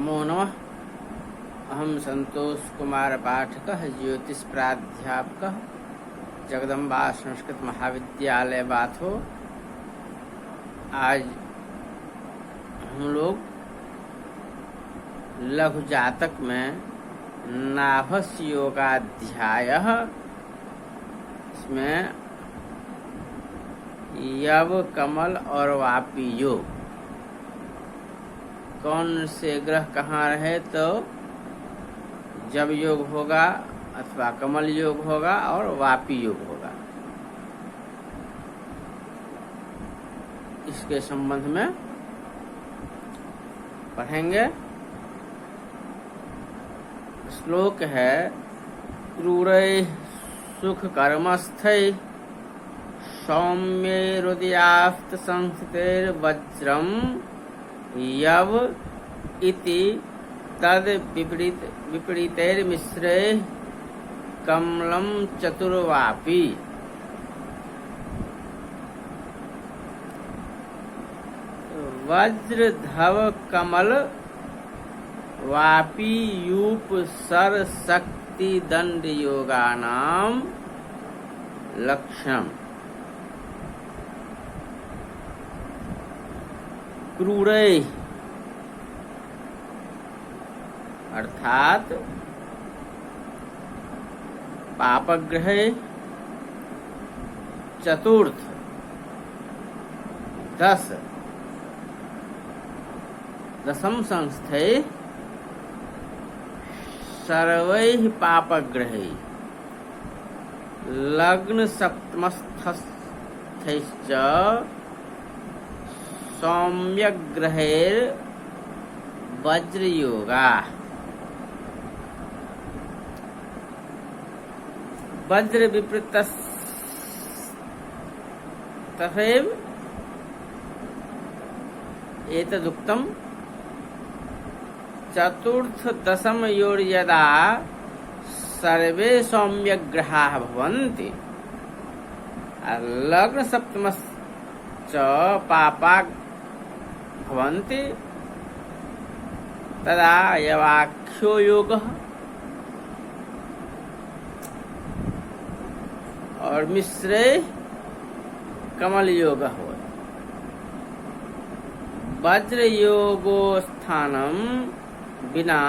नमो नमः। अहम संतोष कुमार पाठकः ज्योतिष प्राध्यापकः जगदम्बा संस्कृत महाविद्यालय बाथो। आज हम लोग लघु जातक में नाभस योगाध्याय इसमें यव कमल और वापी योग कौन से ग्रह कहाँ रहे तो जब योग होगा अथवा कमल योग होगा और वापी योग होगा, इसके संबंध में पढ़ेंगे। श्लोक है क्रूरै सुख कर्मस्थै सौम्ये हृदयास्त संस्थितेर्वज्रम यव इति तद विपरीतैर्मिश्रे कमलम चतुर्वापी। वज्र धव कमल वापी यूप सर शक्ति दंड योगानाम लक्षणम। क्रूरै अर्थात पापग्रह चतुर्थ 10 संस्थे सर्वैः पापग्रहैः लग्न सप्तमस्थैश्च सौम्यग्रहेर वज्रयोगा। वज्र विपरीत तथैव एतदुक्तम् चतुर्थ दशम योर्यदा सर्वे सौम्यग्रहाः भवन्ति लग्न सप्तमश्च पापाः भवन्ति तदा यवाख्यो योगः और मिश्रे कमल योगः हो। वज्र योगो स्थानम बिना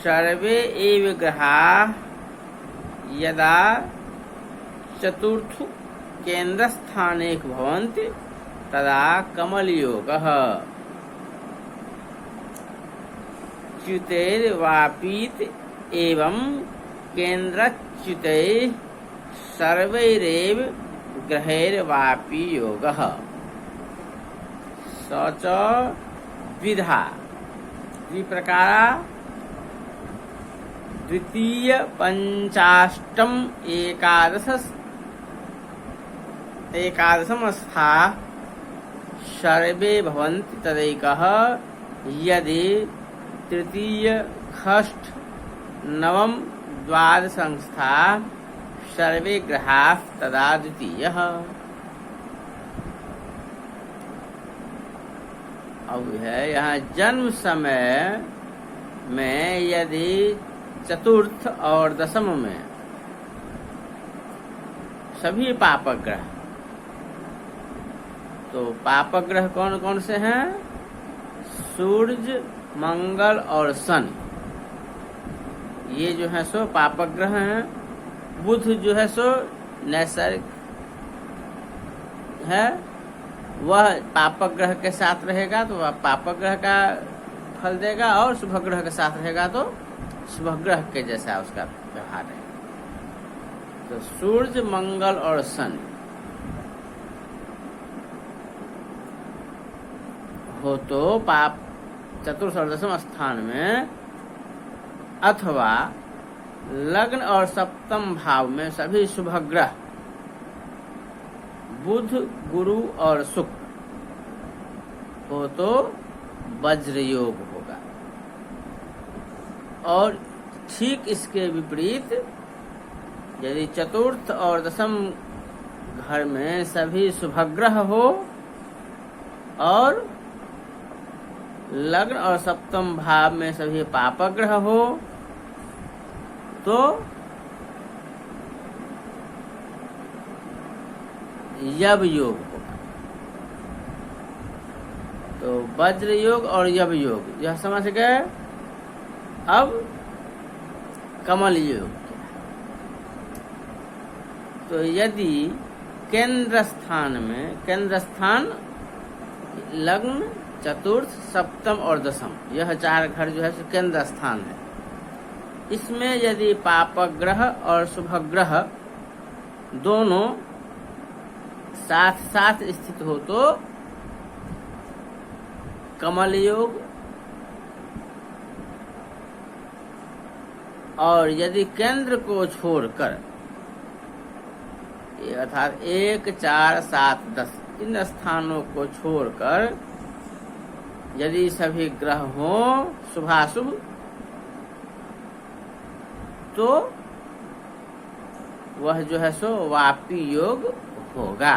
सर्वे एव ग्रहाः यदा चतुर्थ केन्द्रस्थाने भवन्ति तदा कमल योगः। च्युतेर्वापीत एवं केन्द्रच्युते सर्वैरेव ग्रहेर्वापी योगः। स च द्विधा द्विप्रकारा द्वितीय पंचाष्टम एकादशम स्था सर्वे भवन्ति तदैकः यदि तृतीय षष्ठ नवम द्वादश संस्था सर्वे ग्रहाः तदा द्वितीयः। अब है यहाँ जन्म समय में यदि चतुर्थ और दशम में सभी पापग्रह, तो पापग्रह कौन कौन से हैं? सूर्य, मंगल और शनि, ये जो है सो पापग्रह हैं। बुध जो है सो नैसर्गिक है, वह पापग्रह के साथ रहेगा तो वह पापग्रह का फल देगा, और शुभग्रह के साथ रहेगा तो शुभग्रह के जैसा उसका व्यवहार है। तो सूर्य, मंगल और शनि हो तो पाप चतुर्थ और दशम स्थान में, अथवा लग्न और सप्तम भाव में सभी शुभग्रह बुध, गुरु और शुक्र हो तो वज्र योग होगा। और ठीक इसके विपरीत यदि चतुर्थ और दशम घर में सभी शुभग्रह हो और लग्न और सप्तम भाव में सभी पापग्रह हो तो यव योग होगा। तो वज्र योग और यव योग यह समझ गए। अब कमल योग क्या? तो यदि केंद्र स्थान लग्न, चतुर्थ, सप्तम और दशम, यह 4 घर जो है केंद्र स्थान है। इसमें यदि पापग्रह और शुभग्रह दोनों साथ साथ स्थित हो तो कमल योग, और यदि केंद्र को छोड़कर अर्थात 1, 4, 7, 10 इन स्थानों को छोड़कर यदि सभी ग्रह हों शुभाशुभ तो वह जो है सो वापी योग होगा।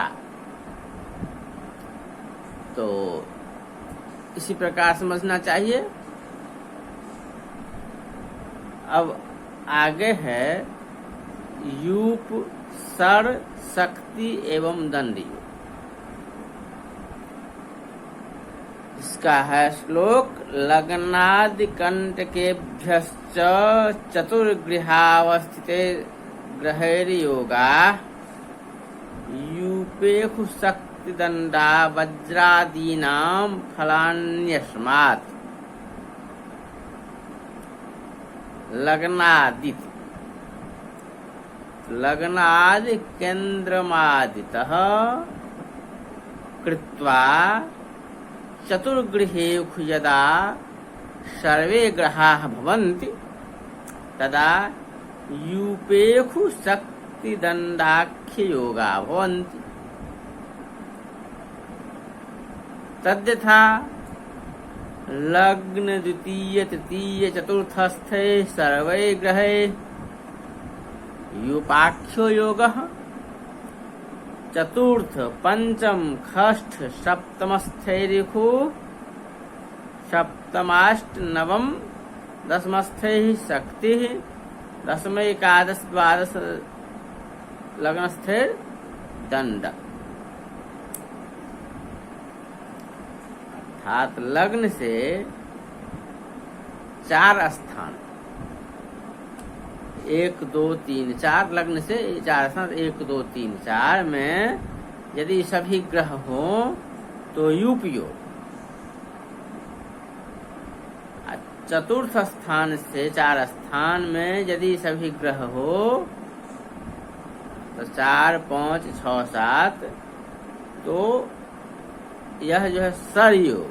तो इसी प्रकार समझना चाहिए। अब आगे है यूप, सर, शक्ति एवं दंड योग। इसका है श्लोक लग्नादि कंटकेभ्यश्च चतुर्गृहावस्थिते ग्रहैर्योगा यूपेखु शक्ति दंडा वज्रादीनां फलान्यस्मात् लग्नादि केन्द्रमादितः कृत्वा चतुर्गृहेषु यदा सर्वे ग्रहाः भवन्ति तदा यूपेषु शक्तिदण्डाख्ययोगा भवन्ति। तद्यथा लग्न द्वितीय तृतीय चतुर्थस्थे सर्वे ग्रहे यूपाख्यो योगः, चतुर्थ पंचम षष्ठ सप्तमस्थैरिखु सप्तमाष्ट नवम दशमस्थे शक्ति दशम एकादश द्वादश लग्नस्थे दंड। अर्थात लग्न से 4 स्थान 1, 2, 3, 4 लग्न से 4 स्थान 1, 2, 3, 4 में यदि सभी ग्रह हो तो यूप योग। चतुर्थ स्थान से 4 स्थान में यदि सभी ग्रह हो तो 4, 5, 6, 7 तो यह जो है सर योग।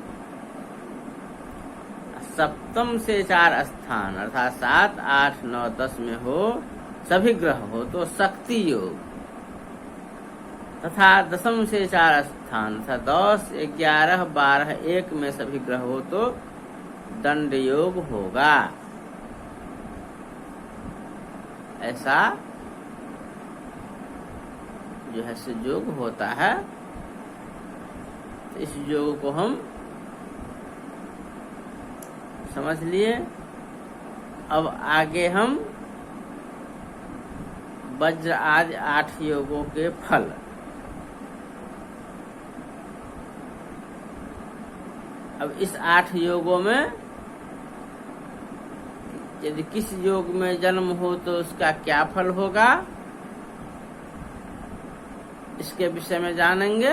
सप्तम से 4 स्थान अर्थात 7, 8, 9, 10 में हो सभी ग्रह हो तो शक्ति योग, तथा दशम से 4 स्थान अर्थात 10, 11, 12, 1 में सभी ग्रह हो तो दंड योग होगा। ऐसा जो है योग होता है। इस योग को हम समझ लिए। अब आगे हम वज्र आदि 8 योगों के फल। अब इस 8 योगों में यदि किस योग में जन्म हो तो उसका क्या फल होगा, इसके विषय में जानेंगे।